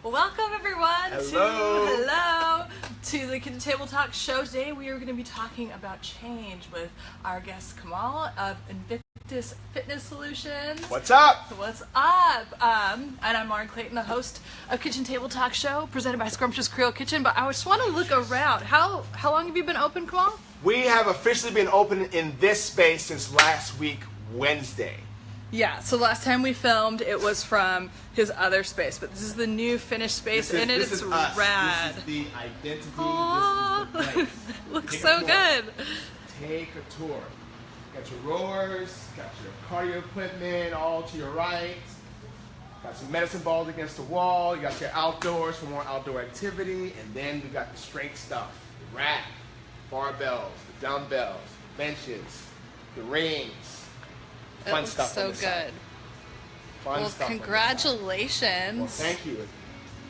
Welcome everyone Hello. to the Kitchen Table Talk show. Today we are going to be talking about change with our guest Kamal of Invictus Fitness Solutions. What's up? What's up? And I'm Lauren Clayton, the host of Kitchen Table Talk show, presented by Scrumptious Creole Kitchen. But I just want to look around. How long have you been open, Kamal? We have officially been open in this space since last week, Wednesday. Yeah, so last time we filmed, it was from his other space, but this is the new finished space, and it's rad. This is the identity. Aww. This is the place. Looks so good. Take a tour. Got your rowers, got your cardio equipment all to your right. Got some medicine balls against the wall. You got your outdoors for more outdoor activity, and then we got the strength stuff: the rack, barbells, the dumbbells, benches, the rings. Fun It stuff. looks so good. Fun stuff. Congratulations. Well, thank you.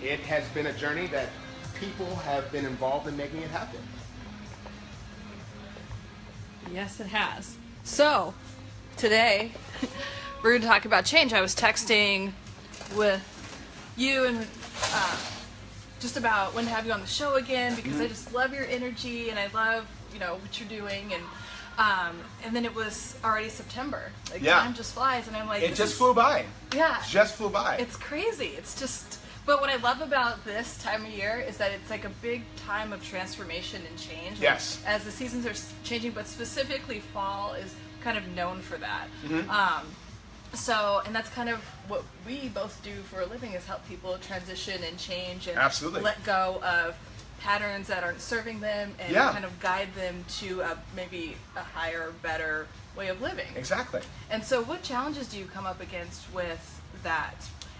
It has been a journey that people have been involved in making it happen. Yes, it has. So, today, we're going to talk about change. I was texting with you and just about when to have you on the show again, because I just love your energy and I love, what you're doing, and then it was already September. Time just flies, and I'm like, it just flew by. Yeah. It just flew by. It's crazy. It's just, but what I love about this time of year is that it's like a big time of transformation and change. Yes. As the seasons are changing, but specifically fall is kind of known for that. And that's kind of what we both do for a living, is help people transition and change and Absolutely. let go of patterns that aren't serving them and kind of guide them to maybe a higher, better way of living. Exactly. And so what challenges do you come up against with that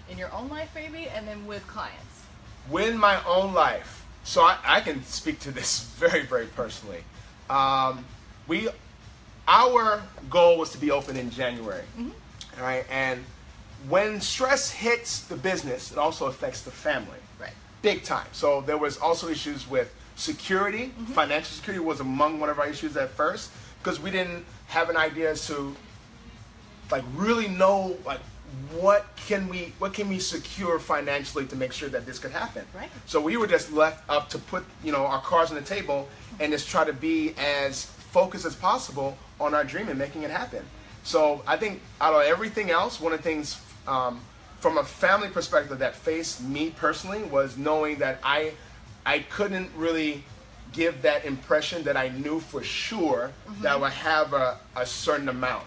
in your own life maybe, and then with clients? In my own life, so I can speak to this very, very personally. Our goal was to be open in January. All right, and when stress hits the business, it also affects the family. Right. Big time. So there was also issues with security. Financial security was among one of our issues at first, because we didn't have an idea as to really know what can we secure financially to make sure that this could happen. Right. So we were just left up to put our cards on the table and just try to be as focused as possible on our dream and making it happen. So I think out of everything else, one of the things from a family perspective that faced me personally was knowing that I couldn't really give that impression that I knew for sure that I would have a certain amount,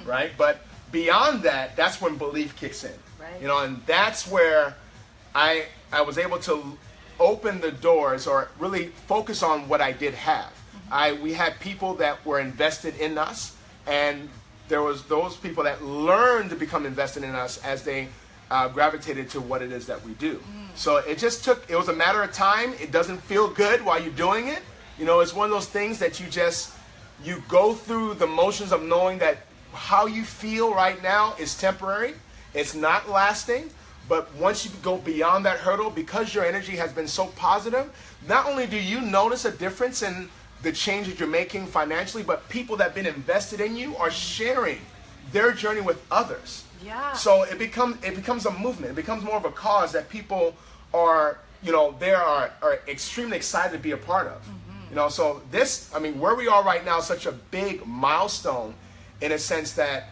right? But beyond that, that's when belief kicks in, right. And that's where I was able to open the doors or really focus on what I did have. We had people that were invested in us, and there was those people that learned to become invested in us as they gravitated to what it is that we do. So it was a matter of time. It doesn't feel good while you're doing it. It's one of those things that you go through the motions of knowing that how you feel right now is temporary. It's not lasting. But once you go beyond that hurdle, because your energy has been so positive, not only do you notice a difference in the changes you're making financially, but people that have been invested in you are sharing their journey with others. Yeah. So it becomes a movement. It becomes more of a cause that people are extremely excited to be a part of. So this, where we are right now is such a big milestone, in a sense that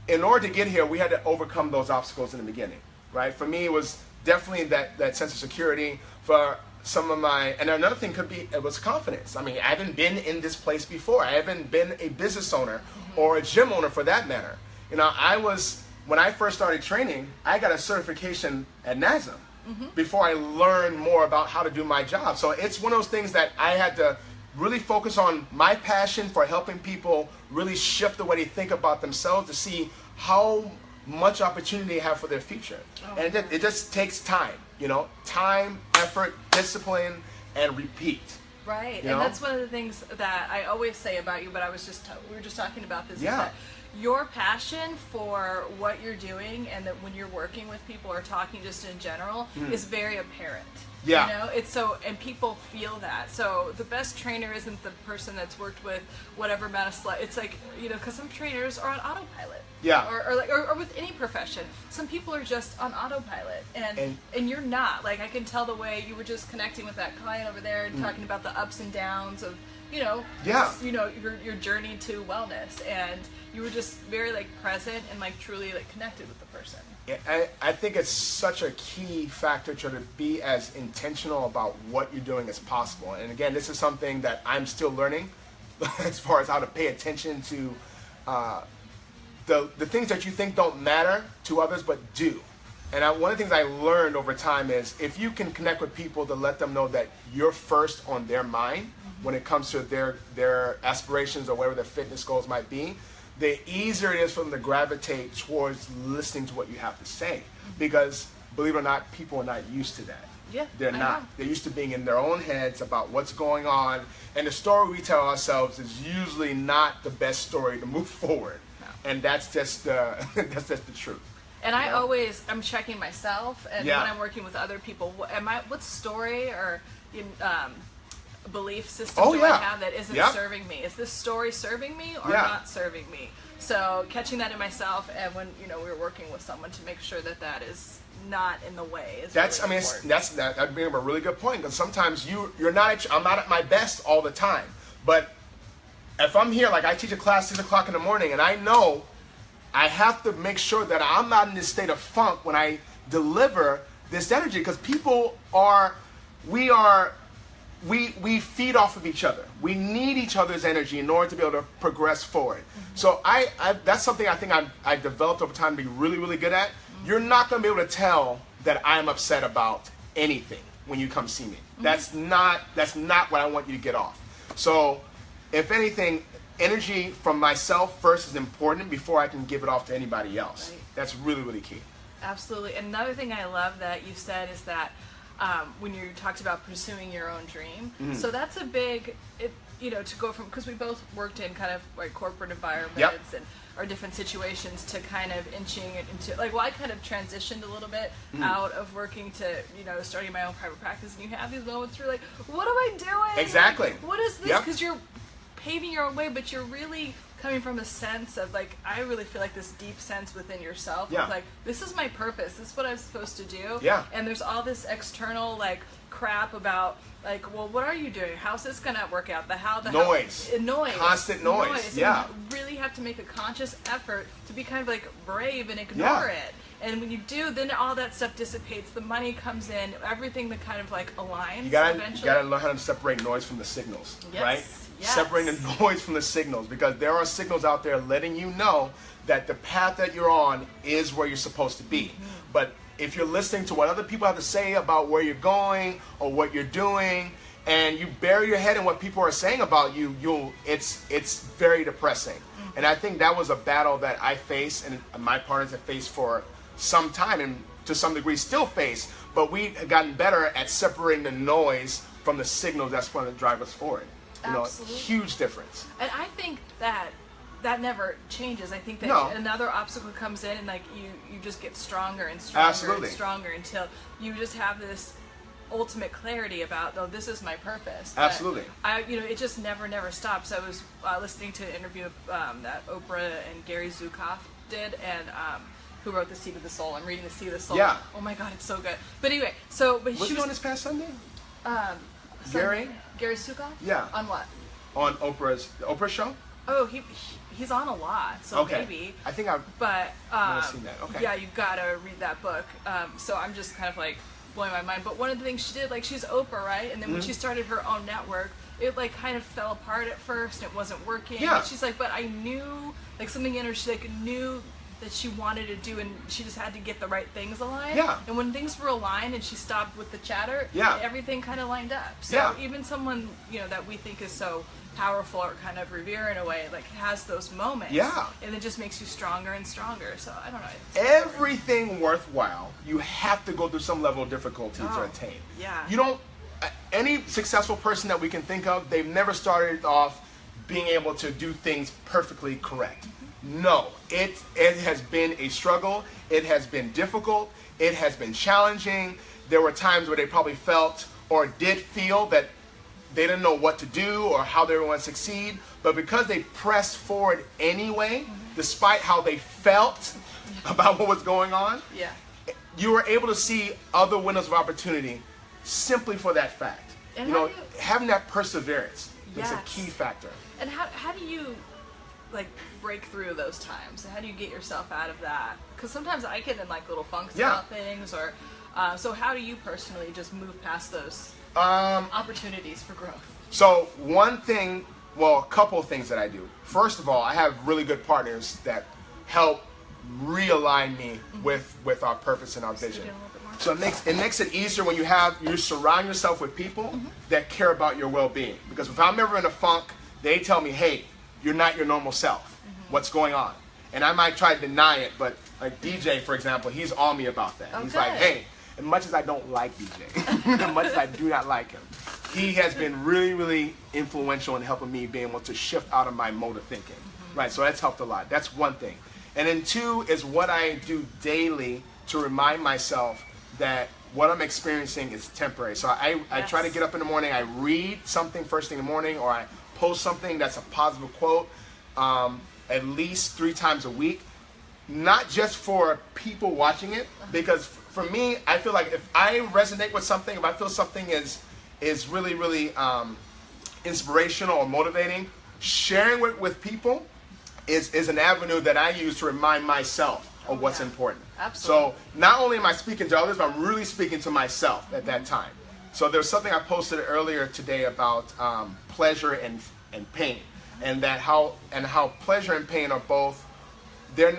in order to get here, we had to overcome those obstacles in the beginning, right? For me, it was definitely that sense of security. For some of and another thing it was confidence. I haven't been in this place before. I haven't been a business owner or a gym owner for that matter. When I first started training, I got a certification at NASM before I learned more about how to do my job. So it's one of those things that I had to really focus on my passion for helping people really shift the way they think about themselves to see how much opportunity they have for their future. And it just takes time, time, effort, discipline, and repeat. Right, and that's one of the things that I always say about you, but we were just talking about this, is that your passion for what you're doing and that when you're working with people or talking just in general is very apparent. Yeah. You know, it's so, and people feel that. So the best trainer isn't the person that's worked with whatever amount of it's like, you know, because some trainers are on autopilot. Yeah. Or with any profession. Some people are just on autopilot, and you're not. Like, I can tell the way you were just connecting with that client over there and talking about the ups and downs of, you know, just, you know, your journey to wellness, and you were just very like present and like truly like connected with the person. I think it's such a key factor to be as intentional about what you're doing as possible. And again, this is something that I'm still learning as far as how to pay attention to the things that you think don't matter to others but do. And one of the things I learned over time is if you can connect with people to let them know that you're first on their mind when it comes to their aspirations or whatever their fitness goals might be, the easier it is for them to gravitate towards listening to what you have to say. Because, believe it or not, people are not used to that. Yeah, They're not. They're used to being in their own heads about what's going on. And the story we tell ourselves is usually not the best story to move forward. No. And that's just that's just the truth. And I always, I'm checking myself, and when I'm working with other people, what story or belief system do I have that isn't serving me? Is this story serving me or not serving me? So catching that in myself, and when, you know, we're working with someone to make sure that that is not in the way. That's, really that brings up a really good point, because sometimes I'm not at my best all the time. But if I'm here, like I teach a class 6 o'clock in the morning, and I know I have to make sure that I'm not in this state of funk when I deliver this energy, because we feed off of each other. We need each other's energy in order to be able to progress forward. So that's something I think I developed over time to be really, really good at. You're not going to be able to tell that I'm upset about anything when you come see me. That's not what I want you to get off. So if anything, energy from myself first is important before I can give it off to anybody else. Right. That's really, really key. Absolutely. Another thing I love that you said is that when you talked about pursuing your own dream. So that's a big, you know, to go from, because we both worked in kind of like corporate environments and or different situations, to kind of inching it into, like, well, I kind of transitioned a little bit out of working to, you know, starting my own private practice, and you have these moments where you're like, what am I doing? Exactly. What is this? Because you're paving your own way, but you're really coming from a sense of, like, I really feel like this deep sense within yourself of, like, this is my purpose, this is what I'm supposed to do. And there's all this external, like, crap about, like, well, what are you doing? How's this gonna work out? Noise. Constant noise. And you really have to make a conscious effort to be kind of like brave and ignore it. And when you do, then all that stuff dissipates. The money comes in. Everything that kind of like aligns. You gotta learn how to separate noise from the signals, right? Yes. Separating the noise from the signals, because there are signals out there letting you know that the path that you're on is where you're supposed to be. But if you're listening to what other people have to say about where you're going or what you're doing, and you bury your head in what people are saying about you, it's very depressing. And I think that was a battle that I faced, and my partners have faced for some time, and to some degree still face. But we have gotten better at separating the noise from the signals that's going to drive us forward. You know, huge difference. And I think that never changes. I think that another obstacle comes in, and like you just get stronger and stronger and stronger until you just have this ultimate clarity about, oh, this is my purpose. But it just never stops. I was listening to an interview that Oprah and Gary Zukav did, and who wrote The Seed of the Soul. I'm reading The Seed of the Soul. Oh my God, it's so good. But anyway, was he on this past Sunday? Gary Zukav? Yeah. On what? On the Oprah show? Oh, he's on a lot, so maybe. I think I've never seen that. Okay. Yeah, you've got to read that book. So I'm just kind of like blowing my mind. But one of the things she did, like, she's Oprah, right? And then when she started her own network, it like kind of fell apart at first, and it wasn't working. And she's like, but I knew, like, something in her, she like knew that she wanted to do, and she just had to get the right things aligned. And when things were aligned and she stopped with the chatter, everything kind of lined up. So even someone, you know, that we think is so powerful or kind of revere in a way, like, has those moments. And it just makes you stronger and stronger. So I don't know. Everything worthwhile, you have to go through some level of difficulty to attain. You don't, any successful person that we can think of, they've never started off being able to do things perfectly correct. No, it has been a struggle. It has been difficult. It has been challenging. There were times where they probably felt or did feel that they didn't know what to do or how they were going to succeed. But because they pressed forward anyway, despite how they felt about what was going on, Yeah. you were able to see other windows of opportunity simply for that fact. And You know, how do you- having that perseverance is a Yes. key factor. And how do you like break through those times? How do you get yourself out of that? Because sometimes I get in like little funks Yeah. about things, or so how do you personally just move past those opportunities for growth? So one thing, well, a couple of things that I do. First of all, I have really good partners that help realign me with our purpose and our vision. Get a little bit more. So it makes it easier when you surround yourself with people that care about your well-being. Because if I'm ever in a funk, they tell me, hey, you're not your normal self. What's going on? And I might try to deny it, but like DJ, for example, he's on me about that. He's like, hey, as much as I don't like DJ, as much as I do not like him, he has been really, really influential in helping me being able to shift out of my mode of thinking. Right, so that's helped a lot. That's one thing. And then two is what I do daily to remind myself that what I'm experiencing is temporary. So I try to get up in the morning, I read something first thing in the morning, or I post something that's a positive quote at least 3 times a week. Not just for people watching it, because for me, I feel like if I resonate with something, if I feel something is really, really inspirational or motivating, sharing it with people is an avenue that I use to remind myself of what's important. Absolutely. So not only am I speaking to others, but I'm really speaking to myself at that time. So there's something I posted earlier today about pleasure and pain, and that how pleasure and pain are both, they're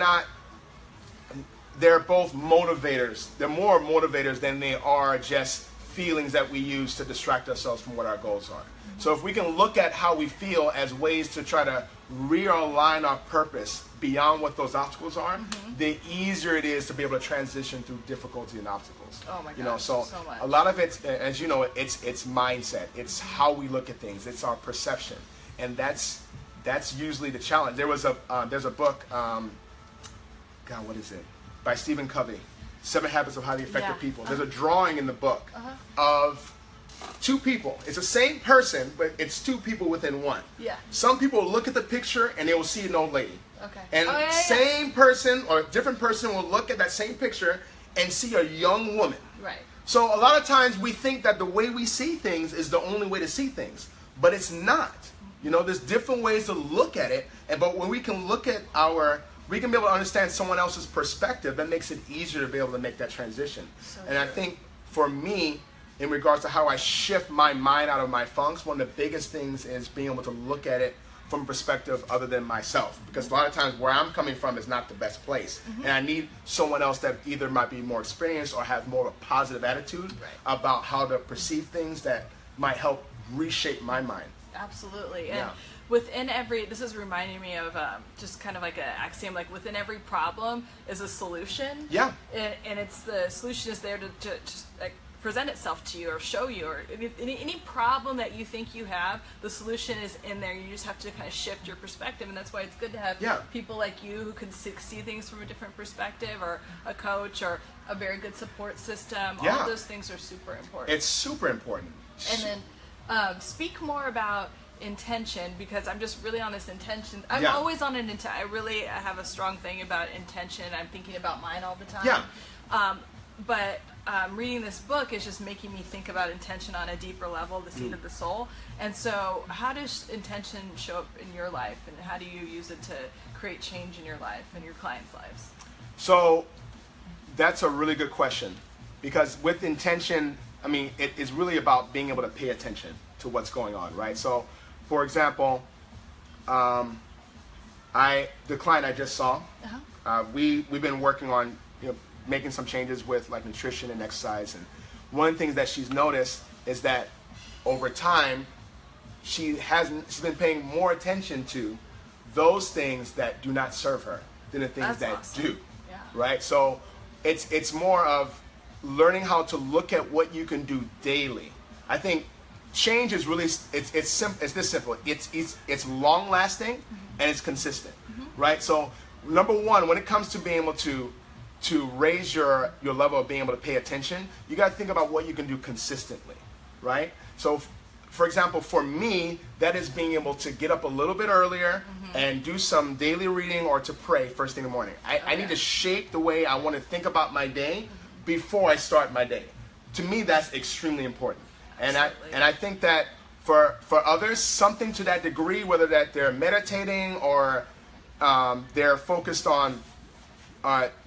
both motivators. They're more motivators than they are just feelings that we use to distract ourselves from what our goals are. So if we can look at how we feel as ways to try to realign our purpose beyond what those obstacles are, the easier it is to be able to transition through difficulty and obstacles. Oh my gosh, you know, so much. a lot of it's, as you know, it's mindset. It's how we look at things. It's our perception, and that's usually the challenge. There's a book, God, what is it? By Stephen Covey, 7 Habits of Highly Effective People. There's a drawing in the book of 2 people. It's the same person, but it's 2 people within one. Yeah. Some people look at the picture and they will see an old lady. Okay. And same person or a different person will look at that same picture and see a young woman. Right. So a lot of times we think that the way we see things is the only way to see things, but it's not. You know, there's different ways to look at it, but when we can look at we can be able to understand someone else's perspective, that makes it easier to be able to make that transition. So and I think for me, in regards to how I shift my mind out of my funks, one of the biggest things is being able to look at it from a perspective other than myself. Because a lot of times where I'm coming from is not the best place. And I need someone else that either might be more experienced or have more of a positive attitude about how to perceive things that might help reshape my mind. Absolutely. And Yeah. within this is reminding me of just kind of like an axiom, like within every problem is a solution. Yeah. And it's the solution is there to just like present itself to you or show you, or any problem that you think you have, the solution is in there. You just have to kind of shift your perspective, and that's why it's good to have people like you who can see things from a different perspective, or a coach, or a very good support system. All of those things are super important. It's super important. And then speak more about intention, because I'm just really on this intention. I'm always on an intention. I have a strong thing about intention. I'm thinking about mine all the time. Yeah. But reading this book is just making me think about intention on a deeper level, the seed of the soul. And so how does intention show up in your life, and how do you use it to create change in your life and your clients' lives? So that's a really good question, because with intention, I mean, it is really about being able to pay attention to what's going on, right? So, for example, the client I just saw, we've been working on making some changes with like nutrition and exercise, and one of the things that she's noticed is that over time she's been paying more attention to those things that do not serve her than the things that do. Yeah. Right? So it's more of learning how to look at what you can do daily. I think change is really it's this simple. It's long lasting and it's consistent. right? So number one, when it comes to being able to raise your level of being able to pay attention, you got to think about what you can do consistently, right? So for example, for me, that is being able to get up a little bit earlier and do some daily reading or to pray first thing in the morning. I need to shape the way I want to think about my day before I start my day. To me, that's extremely important. And I think that for others, something to that degree, whether that they're meditating or they're focused on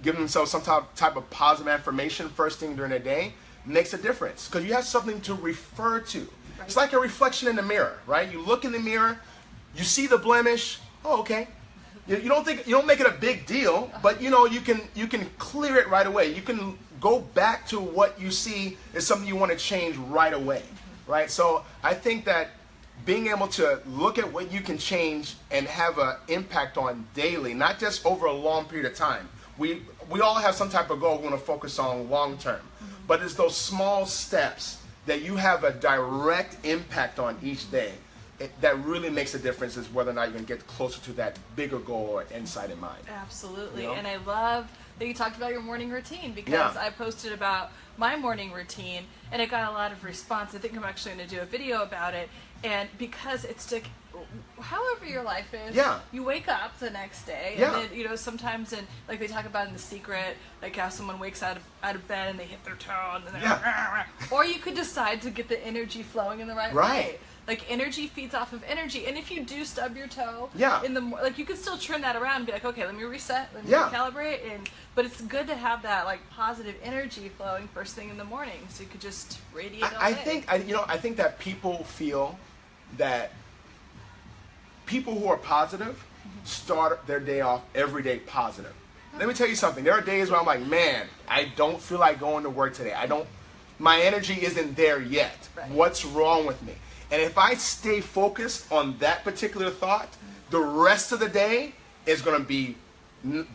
giving themselves some type of positive affirmation first thing during the day, makes a difference because you have something to refer to. Right. It's like a reflection in the mirror, right? You look in the mirror, you see the blemish. Oh, okay. You don't make it a big deal, but you can clear it right away. You can go back to what you see is something you want to change right away, right? So I think that being able to look at what you can change and have an impact on daily, not just over a long period of time. We all have some type of goal we want to focus on long term, but it's those small steps that you have a direct impact on each day that really makes a difference is whether or not you can get closer to that bigger goal or insight in mind. Absolutely. And I love that you talked about your morning routine because I posted about my morning routine and it got a lot of response. I think I'm actually going to do a video about it. And because it's like, however your life is, you wake up the next day, and then, sometimes like they talk about in The Secret, like how someone wakes out of bed and they hit their toe, and then they're or you could decide to get the energy flowing in the right way. Like energy feeds off of energy, and if you do stub your toe, in the like you can still turn that around and be like, okay, let me reset, let me recalibrate, but it's good to have that like positive energy flowing first thing in the morning, so you could just radiate all day. I think that people feel that people who are positive start their day off every day positive. Let me tell you something. There are days where I'm like, man, I don't feel like going to work today. My energy isn't there yet. Right. What's wrong with me? And if I stay focused on that particular thought, the rest of the day is going to be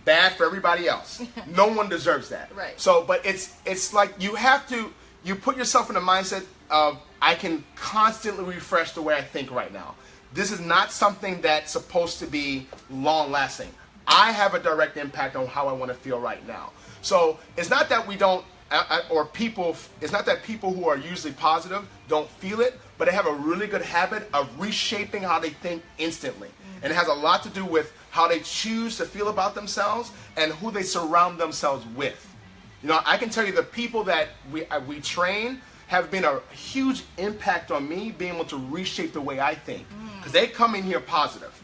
bad for everybody else. No one deserves that. Right. So, but it's like you put yourself in a mindset of, I can constantly refresh the way I think right now. This is not something that's supposed to be long lasting. I have a direct impact on how I want to feel right now. So it's not that we don't, it's not that people who are usually positive don't feel it, but they have a really good habit of reshaping how they think instantly. And it has a lot to do with how they choose to feel about themselves and who they surround themselves with. I can tell you the people that we train have been a huge impact on me being able to reshape the way I think. Because they come in here positive.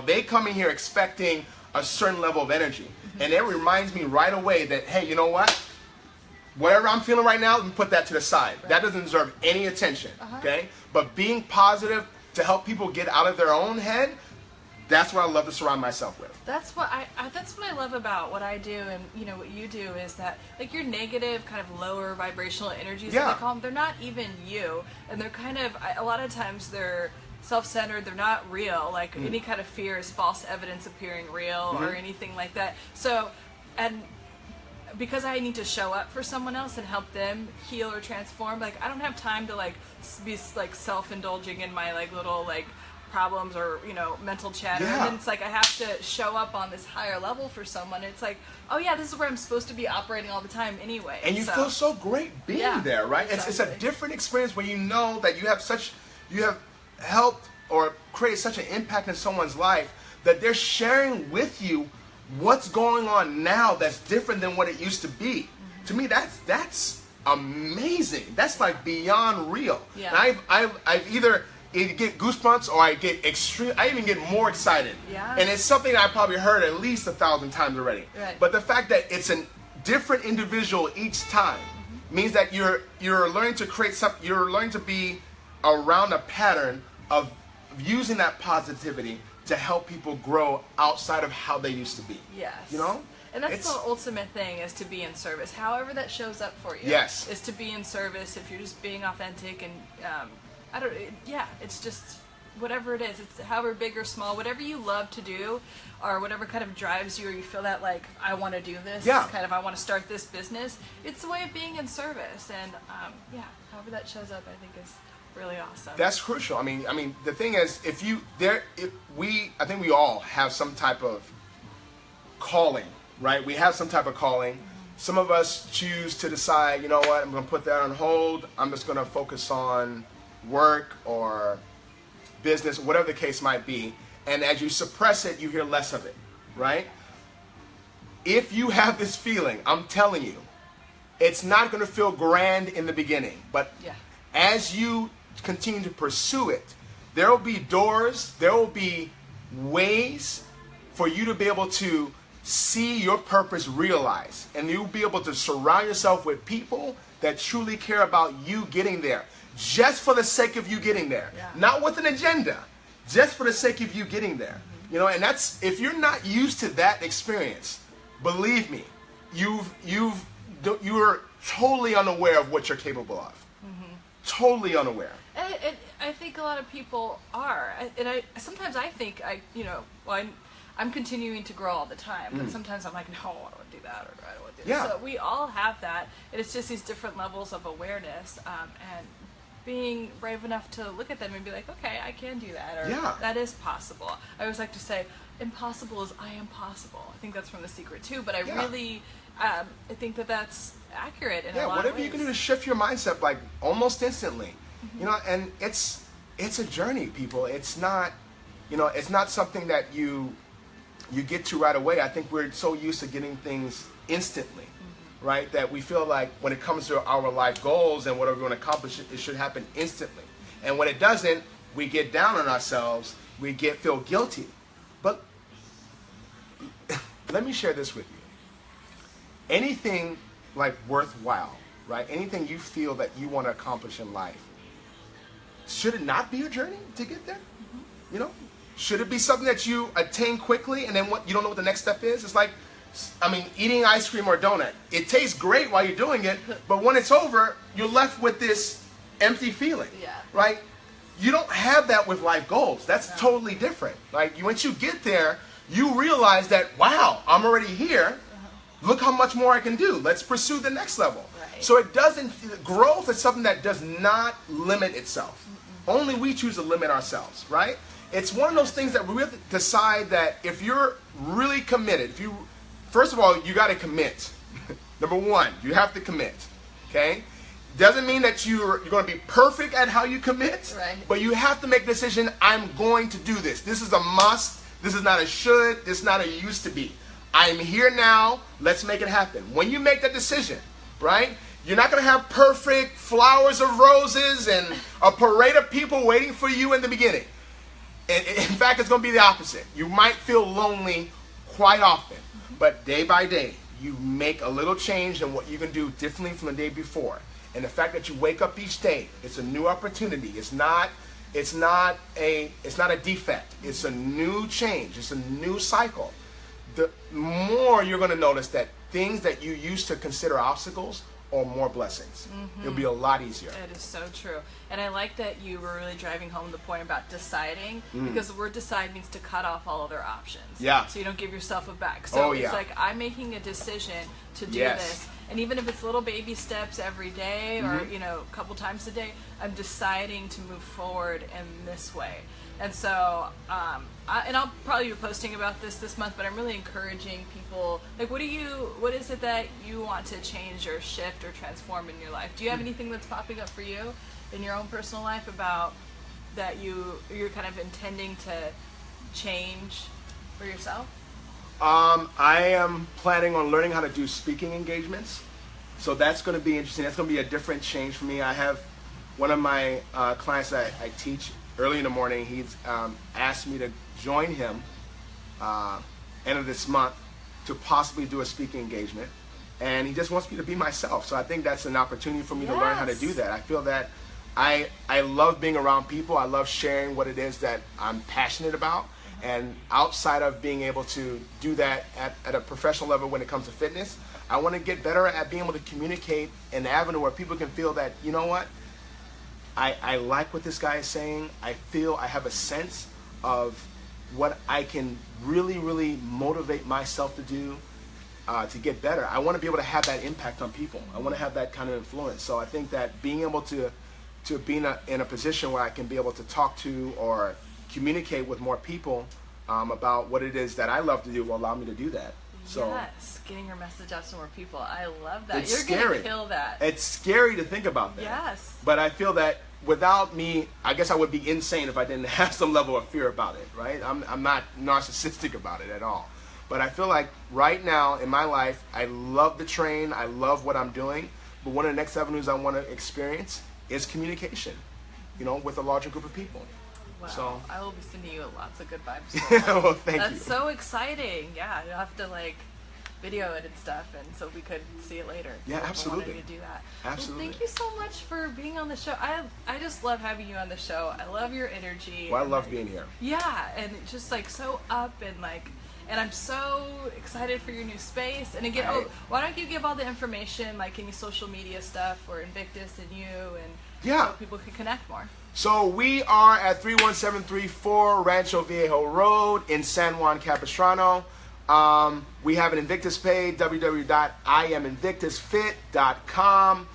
They come in here expecting a certain level of energy. And it reminds me right away that, hey, you know what? Whatever I'm feeling right now, let me put that to the side. Right. That doesn't deserve any attention, okay? But being positive to help people get out of their own head, that's what I love to surround myself with. That's what I love about what I do, and what you do is that like your negative kind of lower vibrational energies, that they call them, they're not even you, and they're kind of a lot of times they're self-centered, they're not real. Like any kind of fear is false evidence appearing real or anything like that. So, and because I need to show up for someone else and help them heal or transform, like I don't have time to like be like self-indulging in my like little like problems or mental chatter. And then it's like I have to show up on this higher level for someone. It's like, oh yeah, this is where I'm supposed to be operating all the time anyway. And you feel so great being there, right? Exactly. It's a different experience when you know that you have helped or created such an impact in someone's life that they're sharing with you what's going on now that's different than what it used to be. To me, that's amazing. That's like beyond real. And I've either get goosebumps or I get I even get more excited. And it's something I probably heard at least 1,000 times already. Right. But the fact that it's a different individual each time means that you're learning to create something. You're learning to be around a pattern of using that positivity to help people grow outside of how they used to be. Yes. And that's the ultimate thing, is to be in service. However that shows up for you. Yes. Is to be in service if you're just being authentic and it's just whatever it is. It's however big or small, whatever you love to do or whatever kind of drives you or you feel that like, I want to do this, kind of I want to start this business. It's a way of being in service. And however that shows up, I think is really awesome. That's crucial. I mean, the thing is, I think we all have some type of calling, right? We have some type of calling. Some of us choose to decide, you know what, I'm going to put that on hold. I'm just going to focus on work or business, whatever the case might be. And as you suppress it, you hear less of it, right? If you have this feeling, I'm telling you, it's not going to feel grand in the beginning. But as you continue to pursue it, there will be doors, there will be ways for you to be able to see your purpose realized. And you'll be able to surround yourself with people that truly care about you getting there. Just for the sake of you getting there. Not with an agenda. Just for the sake of you getting there. You know, and that's, if you're not used to that experience, believe me, you're totally unaware of what you're capable of. Totally unaware. And I think a lot of people are. Sometimes I think I'm continuing to grow all the time, but sometimes I'm like, no, I don't want to do that, or I don't want to do that. So we all have that, and it's just these different levels of awareness, and being brave enough to look at them and be like, okay, I can do that, or that is possible. I always like to say, impossible is I am possible. I think that's from The Secret too, but I really, I think that that's accurate in a lot of ways. Whatever you can do to shift your mindset, like almost instantly, you know, and it's a journey, people. It's not, it's not something that you get to right away. I think we're so used to getting things instantly, right? That we feel like when it comes to our life goals and whatever we want to accomplish, it should happen instantly. And when it doesn't, we get down on ourselves. We feel guilty. But let me share this with you. Anything like worthwhile, right? Anything you feel that you want to accomplish in life, should it not be a journey to get there? You know? Should it be something that you attain quickly and then you don't know what the next step is? It's like, eating ice cream or donut. It tastes great while you're doing it, but when it's over, you're left with this empty feeling, right? You don't have that with life goals. That's totally different. Like, once you get there, you realize that, wow, I'm already here. Look how much more I can do. Let's pursue the next level. Right. So growth is something that does not limit itself. Only we choose to limit ourselves, right? It's one of those things that we have to decide that if you're really committed, first of all, you got to commit. Number one, you have to commit, okay? Doesn't mean that you're going to be perfect at how you commit, but you have to make the decision, I'm going to do this. This is a must. This is not a should. This is not a used to be. I'm here now. Let's make it happen. When you make that decision, right, you're not going to have perfect flowers of roses and a parade of people waiting for you in the beginning. In fact, it's going to be the opposite. You might feel lonely quite often, but day by day, you make a little change in what you can do differently from the day before. And the fact that you wake up each day, it's a new opportunity. It's not a defect. It's a new change. It's a new cycle. The more you're going to notice that things that you used to consider obstacles are more blessings. It'll be a lot easier. It is so true. And I like that you were really driving home the point about deciding, because the word decide means to cut off all other options. So you don't give yourself a back. So it's like, I'm making a decision to do this. And even if it's little baby steps every day or, a couple times a day, I'm deciding to move forward in this way. And so, and I'll probably be posting about this month, but I'm really encouraging people, like, what is it that you want to change or shift or transform in your life? Do you have anything that's popping up for you in your own personal life about that you're kind of intending to change for yourself? I am planning on learning how to do speaking engagements. So that's going to be interesting. That's going to be a different change for me. I have one of my clients that I teach early in the morning. He's asked me to join him end of this month to possibly do a speaking engagement. And he just wants me to be myself. So I think that's an opportunity for me to learn how to do that. I feel that I love being around people. I love sharing what it is that I'm passionate about. And outside of being able to do that at a professional level when it comes to fitness, I want to get better at being able to communicate an avenue where people can feel that, you know what, I like what this guy is saying. I feel I have a sense of what I can really, really motivate myself to do to get better. I want to be able to have that impact on people. I want to have that kind of influence. So I think that being able to to be in a position where I can be able to talk to or communicate with more people about what it is that I love to do will allow me to do that. So yes, getting your message out to more people. I love that. It's You're scary. gonna kill that. It's scary to think about that. Yes. But I feel that without me, I guess I would be insane if I didn't have some level of fear about it, right? I'm not narcissistic about it at all. But I feel like right now in my life, I love to train. I love what I'm doing. But one of the next avenues I want to experience is communication, with a larger group of people. Wow. So I will be sending you lots of good vibes. well, thank you. That's so exciting. Yeah, you'll have to video it and stuff, and so we could see it later. Yeah, absolutely. I wanted to do that. Absolutely. Well, thank you so much for being on the show. I just love having you on the show. I love your energy. Well, I love being here. Yeah, and it's just so up and I'm so excited for your new space. And again, why don't you give all the information, any social media stuff for Invictus and you, and so people can connect more. So we are at 31734 Rancho Viejo Road in San Juan Capistrano. We have an Invictus page, www.iaminvictusfit.com.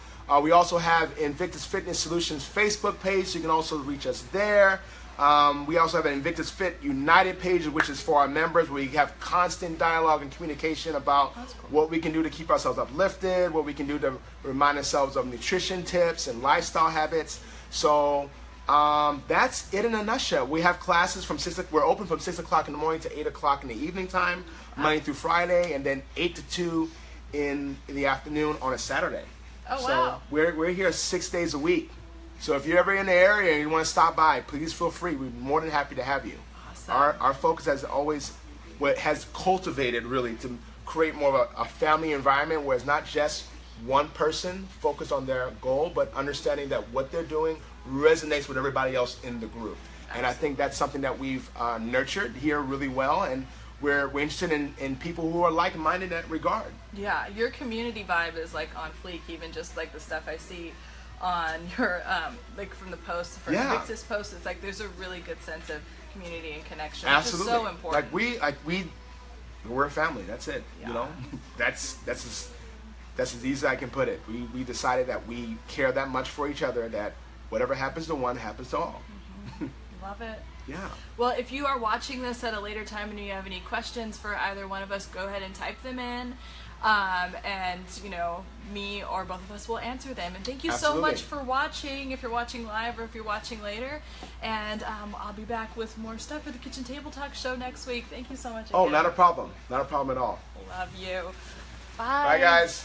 We also have Invictus Fitness Solutions Facebook page, so you can also reach us there. We also have an Invictus Fit United page, which is for our members, where we have constant dialogue and communication about what we can do to keep ourselves uplifted, what we can do to remind ourselves of nutrition tips and lifestyle habits. So that's it in a nutshell. We have classes we're open from 6 o'clock in the morning to 8 o'clock in the evening time, Monday through Friday, and then 8 to 2 in the afternoon on a Saturday. Oh, wow. So we're here 6 days a week. So if you're ever in the area and you want to stop by, please feel free. We're more than happy to have you. Awesome. Our focus has always, has cultivated really to create more of a family environment where it's not just one person focused on their goal, but understanding that what they're doing resonates with everybody else in the group. And I think that's something that we've nurtured here really well, and we're interested in people who are like-minded in that regard. Yeah, your community vibe is on fleek, even just the stuff I see on your from the posts, for Invictus posts. It's there's a really good sense of community and connection. Absolutely. Which is so important. We're a family. That's it. Yeah. That's as easy as I can put it. We decided that we care that much for each other that whatever happens to one happens to all. Mm-hmm. Love it. Yeah. Well, if you are watching this at a later time and you have any questions for either one of us, go ahead and type them in. And me or both of us will answer them. And thank you so much for watching, if you're watching live or if you're watching later. And I'll be back with more stuff for the Kitchen Table Talk show next week. Thank you so much again. Oh, not a problem. Not a problem at all. Love you. Bye. Bye, guys.